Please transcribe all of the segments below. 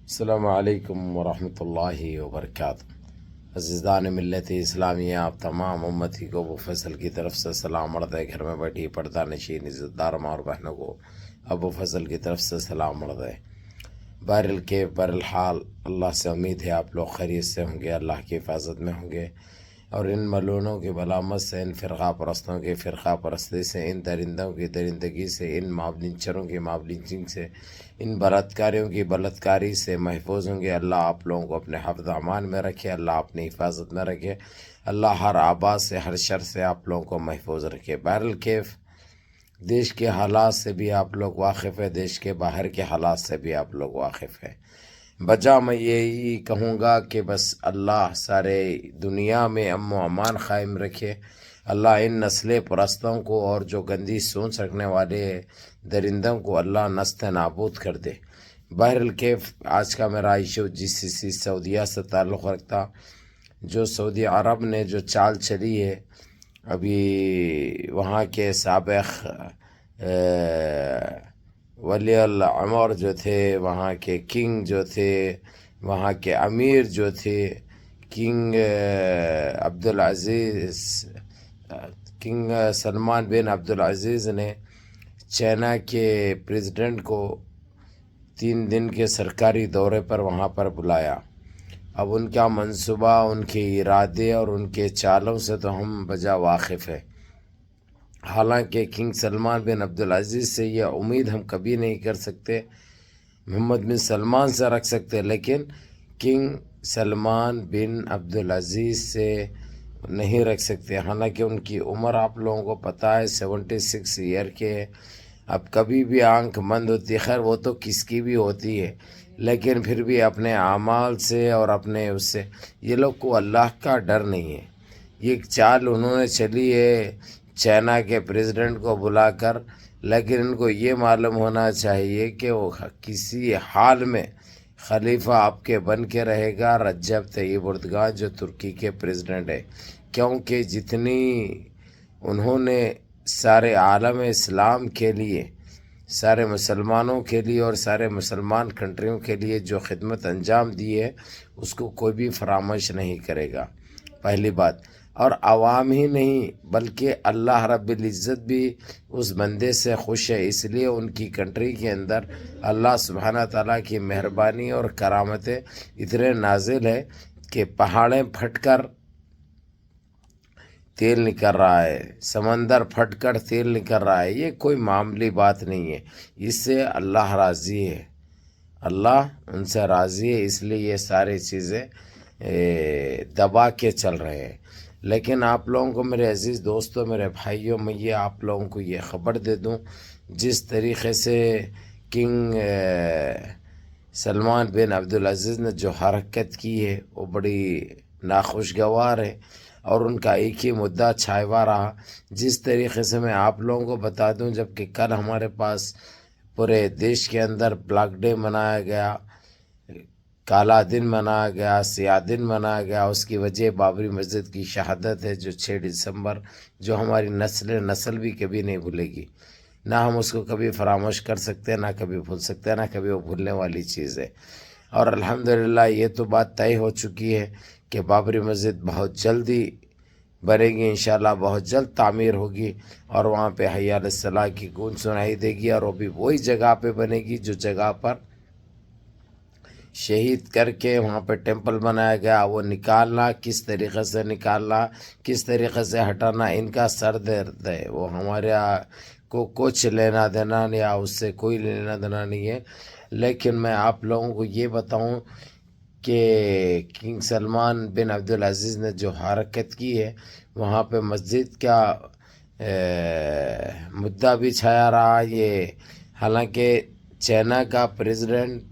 السلام علیکم ورحمۃ اللہ وبرکاتہ۔ عزیزان ملت اسلامیہ، آپ تمام امتی کو ابو فضل کی طرف سے سلام عرض ہے۔ گھر میں بیٹھی پردہ نشین عزت دار ماں اور بہنوں کو ابو فضل کی طرف سے سلام عرض ہے۔ بہرحال اللہ سے امید ہے آپ لوگ خیریت سے ہوں گے، اللہ کی حفاظت میں ہوں گے، اور ان ملونوں کی ملامت سے، ان فرقہ پرستوں کی فرقہ پرستی سے، ان درندوں کی درندگی سے، ان مابلنچروں کی مابلنچنگ سے، ان بلاتکاریوں کی بلاتکاری سے محفوظ ہوں گے۔ اللہ آپ لوگوں کو اپنے حفظ امان میں رکھے، اللہ اپنی حفاظت میں رکھے، اللہ ہر آبا سے، ہر شر سے آپ لوگوں کو محفوظ رکھے۔ بہرحال دیش کے حالات سے بھی آپ لوگ واقف ہے، دیش کے باہر کے حالات سے بھی آپ لوگ واقف ہے۔ بجا میں یہی کہوں گا کہ بس اللہ سارے دنیا میں امن و امان قائم رکھے، اللہ ان نسل پرستوں کو اور جو گندی سوچ رکھنے والے درندوں کو اللہ نست نابود کر دے۔ بہرحال آج کا میرا ایشو GCC سعودیہ سے تعلق رکھتا، جو سعودی عرب نے جو چال چلی ہے، ابھی وہاں کے سابق ولی الامر جو تھے، وہاں کے کنگ جو تھے، وہاں کے امیر جو تھے، کنگ سلمان بن عبدالعزیز نے چائنا کے پریزیڈنٹ کو 3 دن کے سرکاری دورے پر وہاں پر بلایا۔ اب ان کا منصوبہ، ان کے ارادے اور ان کے چالوں سے تو ہم بجا واقف ہیں۔ حالانکہ کنگ سلمان بن عبدالعزیز سے یہ امید ہم کبھی نہیں کر سکتے، محمد بن سلمان سے رکھ سکتے، لیکن کنگ سلمان بن عبدالعزیز سے نہیں رکھ سکتے۔ حالانکہ ان کی عمر آپ لوگوں کو پتہ ہے 76 ایئر کے ہے۔ اب کبھی بھی آنکھ بند ہوتی ہے، خیر وہ تو کس کی بھی ہوتی ہے، لیکن پھر بھی اپنے اعمال سے اور اپنے اس سے یہ لوگ کو اللہ کا ڈر نہیں ہے۔ یہ چال انہوں نے چلی ہے چائنا کے پریزیڈنٹ کو بلا کر، لیکن ان کو یہ معلوم ہونا چاہیے کہ وہ کسی حال میں خلیفہ آپ کے بن کے رہے گا، رجب طیب اردگان جو ترکی کے پریزیڈنٹ ہے، کیونکہ جتنی انہوں نے سارے عالم اسلام کے لیے، سارے مسلمانوں کے لیے اور سارے مسلمان کنٹریوں کے لیے جو خدمت انجام دی ہے، اس کو کوئی بھی فراموش نہیں کرے گا، پہلی بات۔ اور عوام ہی نہیں بلکہ اللہ رب العزت بھی اس بندے سے خوش ہے، اس لیے ان کی کنٹری کے اندر اللہ سبحانہ تعالیٰ کی مہربانی اور کرامتیں اتنے نازل ہے کہ پہاڑیں پھٹ کر تیل نکل رہا ہے، سمندر پھٹ کر تیل نکل رہا ہے۔ یہ کوئی معمولی بات نہیں ہے، اس سے اللہ راضی ہے، اللہ ان سے راضی ہے، اس لیے یہ ساری چیزیں دبا کے چل رہے ہیں۔ لیکن آپ لوگوں کو، میرے عزیز دوستوں، میرے بھائیوں، میں یہ آپ لوگوں کو یہ خبر دے دوں، جس طریقے سے کنگ سلمان بن عبدالعزیز نے جو حرکت کی ہے وہ بڑی ناخوشگوار ہے، اور ان کا ایک ہی مدعا چھائیوا رہا۔ جس طریقے سے میں آپ لوگوں کو بتا دوں، جب کہ کل ہمارے پاس پورے دیش کے اندر بلیک ڈے منایا گیا، کالا دن منایا گیا، سیاہ دن منایا گیا، اس کی وجہ بابری مسجد کی شہادت ہے، جو 6 دسمبر، جو ہماری نسل بھی کبھی نہیں بھولے گی، نہ ہم اس کو کبھی فراموش کر سکتے، نہ کبھی بھول سکتے، نہ کبھی وہ بھولنے والی چیز ہے۔ اور الحمدللہ یہ تو بات طے ہو چکی ہے کہ بابری مسجد بہت جلدی بنے گی، انشاءاللہ بہت جلد تعمیر ہوگی، اور وہاں پہ حی علی الصلاح کی گونج سنائی دے گی، اور وہ بھی وہی جگہ پہ بنے گی جو جگہ پر شہید کر کے وہاں پہ ٹیمپل بنایا گیا۔ وہ نکالنا، کس طریقے سے نکالنا، کس طریقے سے ہٹانا، ان کا سر درد ہے، وہ ہمارے کو کچھ لینا دینا یا اس سے کوئی لینا دینا نہیں ہے۔ لیکن میں آپ لوگوں کو یہ بتاؤں کہ کنگ سلمان بن عبدالعزیز نے جو حرکت کی ہے، وہاں پہ مسجد کا مدعا بھی چھایا رہا۔ یہ حالانکہ چائنا کا پریزیڈنٹ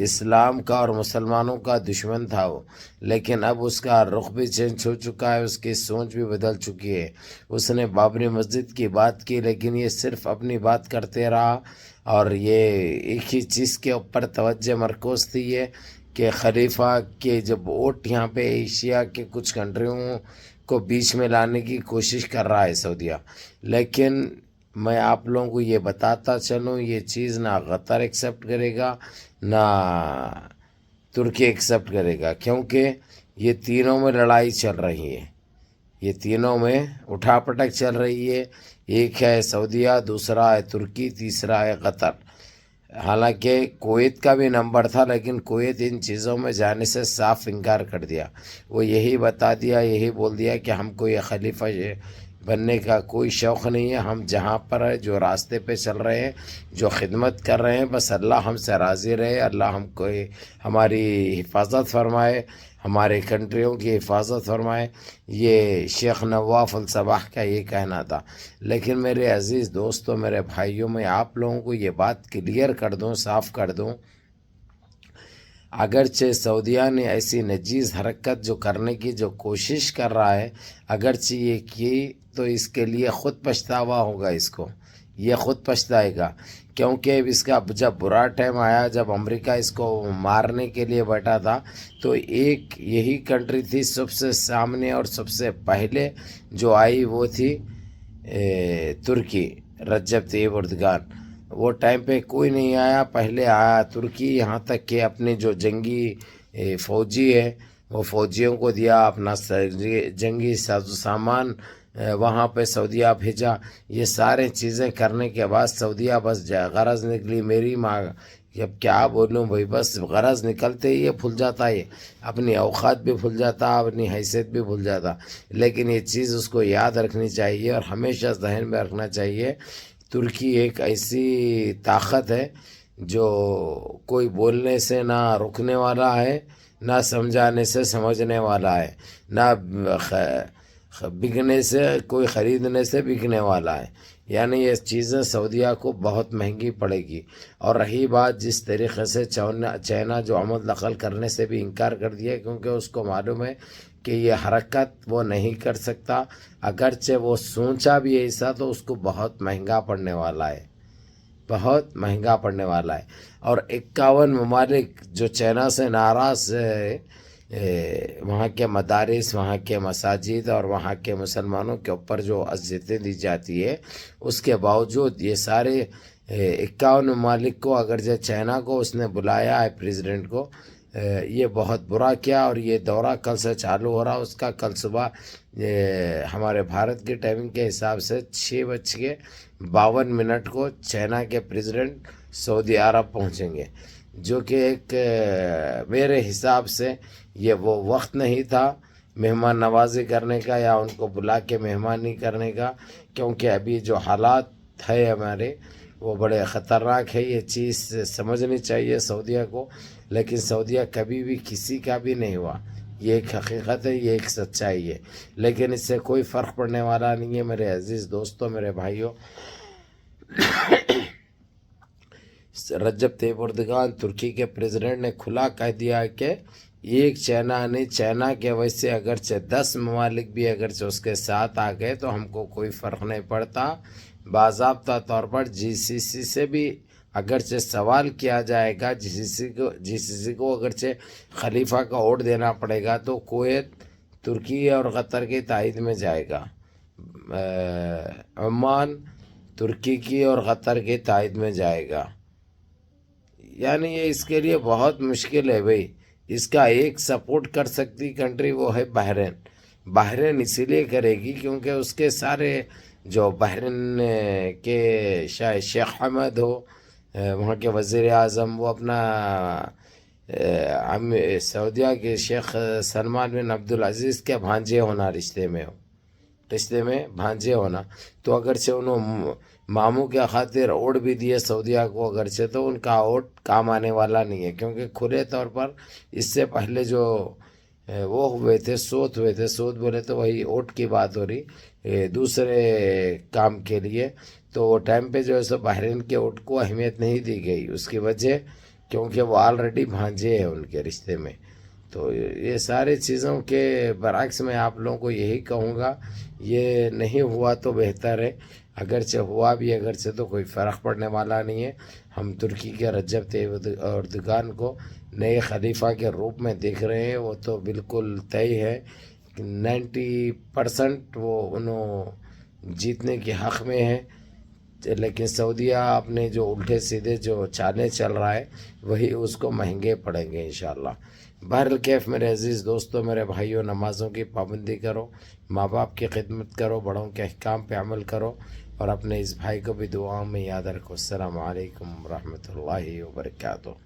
اسلام کا اور مسلمانوں کا دشمن تھا وہ، لیکن اب اس کا رخ بھی چینج ہو چکا ہے، اس کی سوچ بھی بدل چکی ہے۔ اس نے بابری مسجد کی بات کی، لیکن یہ صرف اپنی بات کرتے رہا، اور یہ ایک ہی چیز کے اوپر توجہ مرکوز تھی یہ کہ خلیفہ کے جب ووٹ یہاں پہ ایشیا کے کچھ کنٹریوں کو بیچ میں لانے کی کوشش کر رہا ہے سعودیہ، لیکن میں آپ لوگوں کو یہ بتاتا چلوں، یہ چیز نہ قطر ایکسیپٹ کرے گا نہ ترکی ایکسیپٹ کرے گا، کیونکہ یہ تینوں میں لڑائی چل رہی ہے، یہ تینوں میں اٹھا پٹک چل رہی ہے. ایک ہے سعودیہ، دوسرا ہے ترکی، تیسرا ہے قطر. حالانکہ کویت کا بھی نمبر تھا، لیکن کویت ان چیزوں میں جانے سے صاف انکار کر دیا. وہ یہی بتا دیا، یہی بول دیا کہ ہم کو یہ خلیفہ بننے کا کوئی شوق نہیں ہے. ہم جہاں پر ہے، جو راستے پہ چل رہے ہیں، جو خدمت کر رہے ہیں، بس اللہ ہم سے راضی رہے، اللہ ہم کو ہماری حفاظت فرمائے، ہمارے کنٹریوں کی حفاظت فرمائے. یہ شیخ نواف الصباح کا یہ کہنا تھا. لیکن میرے عزیز دوستوں، میرے بھائیوں، میں آپ لوگوں کو یہ بات کلیئر کر دوں، صاف کر دوں، اگرچہ سعودیہ نے ایسی نجیز حرکت جو کرنے کی جو کوشش کر رہا ہے، اگرچہ یہ کی تو اس کے لیے خود پچھتاوا ہوگا، اس کو یہ خود پچھتائے گا. کیونکہ اس کا جب برا ٹائم آیا، جب امریکہ اس کو مارنے کے لیے بیٹھا تھا، تو ایک یہی کنٹری تھی سب سے سامنے اور سب سے پہلے جو آئی، وہ تھی ترکی، رجب طیب اردگان. وہ ٹائم پہ کوئی نہیں آیا، پہلے آیا ترکی. یہاں تک کہ اپنے جو جنگی فوجی ہے، وہ فوجیوں کو دیا، اپنا جنگی ساز و سامان وہاں پہ سعودیہ بھیجا. یہ سارے چیزیں کرنے کے بعد سعودیہ بس غرض نکلی میری ماں. اب کیا بولوں بھائی، بس غرض نکلتے ہی یہ بھول جاتا، ہے اپنی اوقات بھی بھول جاتا، اپنی حیثیت بھی بھول جاتا. لیکن یہ چیز اس کو یاد رکھنی چاہیے اور ہمیشہ ذہن میں رکھنا چاہیے، ترکی ایک ایسی طاقت ہے جو کوئی بولنے سے نہ رکنے والا ہے، نہ سمجھانے سے سمجھنے والا ہے، نہ بکنے سے کوئی خریدنے سے بکنے والا ہے. یعنی یہ چیزیں سعودیہ کو بہت مہنگی پڑے گی. اور رہی بات جس طریقے سے چائنا جو عمل دخل کرنے سے بھی انکار کر دیا، کیونکہ اس کو معلوم ہے کہ یہ حرکت وہ نہیں کر سکتا. اگرچہ وہ سوچا بھی ایسا تو اس کو بہت مہنگا پڑنے والا ہے، بہت مہنگا پڑنے والا ہے. اور 51 ممالک جو چائنا سے ناراض ہے، وہاں کے مدارس، وہاں کے مساجد اور وہاں کے مسلمانوں کے اوپر جو اذیتیں دی جاتی ہے، اس کے باوجود یہ سارے 51 ممالک کو، اگرچہ چائنا کو اس نے بلایا ہے پریزیڈنٹ کو، یہ بہت برا کیا. اور یہ دورہ کل سے چالو ہو رہا، اس کا کل صبح ہمارے بھارت کے ٹائمنگ کے حساب سے 6:52 کو چائنا کے پریزیڈنٹ سعودی عرب پہنچیں گے، جو کہ ایک میرے حساب سے یہ وہ وقت نہیں تھا مہمان نوازی کرنے کا یا ان کو بلا کے مہمانی کرنے کا، کیونکہ ابھی جو حالات ہے ہمارے وہ بڑے خطرناک ہے. یہ چیز سمجھنی چاہیے سعودیہ کو. لیکن سعودیہ کبھی بھی کسی کا بھی نہیں ہوا، یہ ایک حقیقت ہے، یہ ایک سچائی ہے. لیکن اس سے کوئی فرق پڑنے والا نہیں ہے میرے عزیز دوستوں، میرے بھائیوں. رجب طیب اردگان ترکی کے پریزیڈنٹ نے کھلا کہہ دیا ہے کہ ایک چائنا نہیں، چائنا کے وجہ سے اگرچہ 10 ممالک بھی اگرچہ اس کے ساتھ آ گئے تو ہم کو کوئی فرق نہیں پڑتا. باضابطہ طور پر جی سی سی سے بھی اگرچہ سوال کیا جائے گا، جی سی سی کو اگرچہ خلیفہ کا ووٹ دینا پڑے گا، تو کویت ترکی اور قطر کی تائید میں جائے گا، عمان ترکی کی اور قطر کی تائید میں جائے گا. یعنی یہ اس کے لیے بہت مشکل ہے بھائی. اس کا ایک سپورٹ کر سکتی کنٹری وہ ہے بحرین. بحرین اسی لیے کرے گی کیونکہ اس کے سارے جو بحرین کے شیخ حمد ہو، وہاں کے وزیر اعظم، وہ اپنا سعودیہ کے شیخ سلمان بن عبدالعزیز کے بھانجے ہونا، رشتے میں بھانجے ہونا. تو اگرچہ انہوں ماموں کے خاطر ووٹ بھی دیے سعودیہ کو، اگرچہ تو ان کا ووٹ کام آنے والا نہیں ہے، کیونکہ کھلے طور پر اس سے پہلے جو وہ ہوئے تھے، سود بولے تو وہی ووٹ کی بات ہو رہی دوسرے کام کے لیے. تو وہ ٹائم پہ جو ہے سو بحرین کے ووٹ کو اہمیت نہیں دی گئی، اس کی وجہ کیونکہ وہ آلریڈی بھانجے ہیں ان کے رشتے میں. تو یہ سارے چیزوں کے برعکس میں آپ لوگوں کو یہی کہوں گا، یہ نہیں ہوا تو بہتر ہے. اگرچہ ہوا بھی اگرچہ تو کوئی فرق پڑنے والا نہیں ہے. ہم ترکی کے رجب طیب اردگان کو نئے خلیفہ کے روپ میں دیکھ رہے ہیں. وہ تو بالکل طے ہے، 90% وہ انہوں جیتنے کے حق میں ہیں. لیکن سعودیہ اپنے جو الٹے سیدھے جو چالیں چل رہا ہے وہی اس کو مہنگے پڑیں گے انشاءاللہ۔ بہرکیف میرے عزیز دوستوں، میرے بھائیوں، نمازوں کی پابندی کرو، ماں باپ کی خدمت کرو، بڑوں کے احکام پہ عمل کرو، اور اپنے اس بھائی کو بھی دعاؤں میں یاد رکھو۔ السلام علیکم ورحمۃ اللہ وبرکاتہ۔